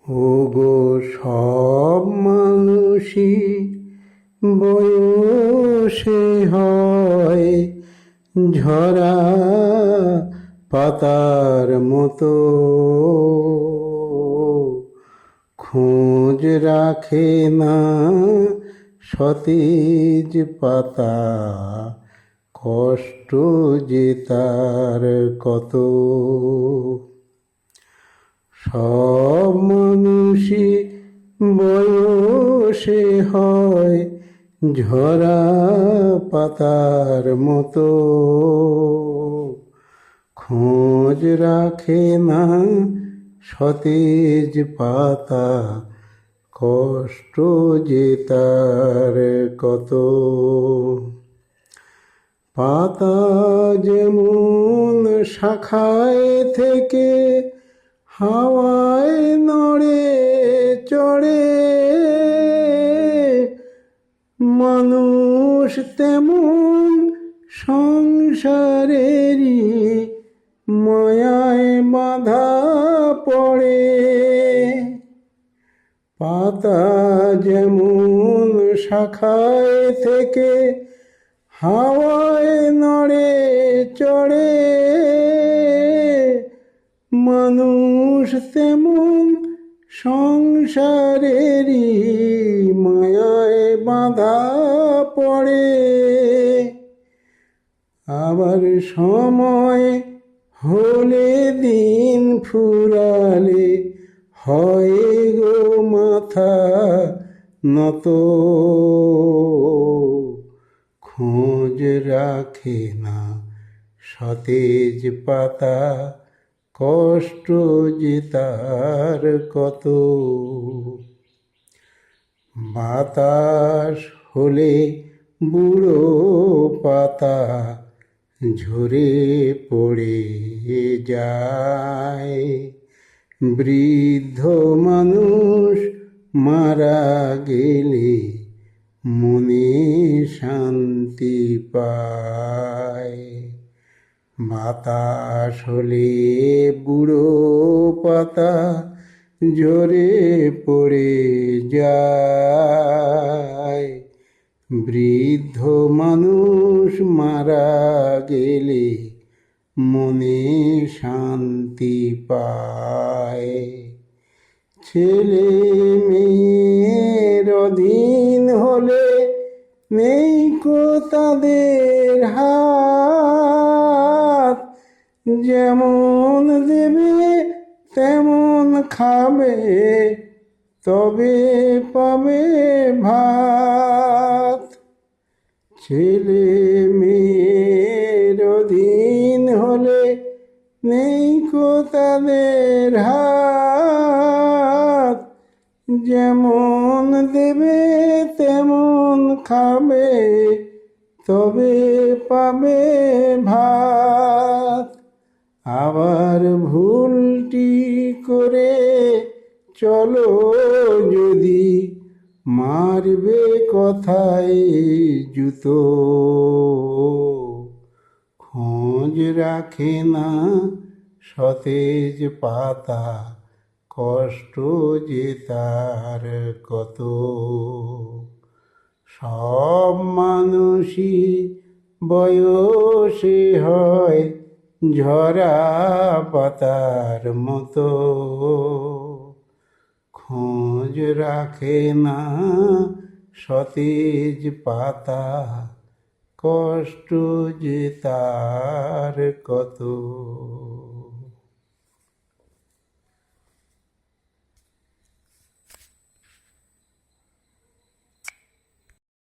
ওগো সব মানুষই বয়সে হয় ঝরা পাতার মতো, খোঁজ রাখে না সতেজ পাতা, কষ্ট যে তার কত। সব মানুষই বয়সে হয় ঝরা পাতার মতো, খোঁজ রাখে না সতেজ পাতা, কষ্ট যে তার কত। পাতা যেমন শাখায় থেকে হাওয়ায় নড়ে চড়ে, মানুষ তেমন সংসারেরই মায়ায় বাঁধা পড়ে। পাতা যেমন শাখায় থেকে হাওয়ায় নড়ে চড়ে, মানুষ তেমন সংসারেরই মায়ায় বাঁধা পড়ে। আবার সময় হলে দিন ফুরালে হয় গো মাথা নত, খোঁজ রাখে না সতেজ পাতা, কষ্ট যে তার কত। বাতাস হলে বুড়ো পাতা ঝরে পড়ে যায়, বৃদ্ধ মানুষ মারা গেলে মনে শান্তি পায়। বাতাস হলে বুড়ো পাতা ঝরে পড়ে যায়, বৃদ্ধ মানুষ মারা গেলে মনে শান্তি পায়। ছেলে মেয়ের অধীন হলে নেই কো তাদের হাত, যেমন দেবে তেমন খাবে তবে পাবে ভাত। ছেলে মেয়ের অধীন হলে নেই কো তাদের হাত, যেমন দেবে তেমন খাবে তবে পাবে ভাত। আবার ভুলটি করে চলো যদি মারবে কথায় জুতো, খোঁজ রাখে না সতেজ পাতা, কষ্ট যে তার কত। সব মানুষই বয়সে হয় ঝরা পাতার মতো, খোঁজ রাখে না সতেজ পাতা, কষ্ট যে তার কত।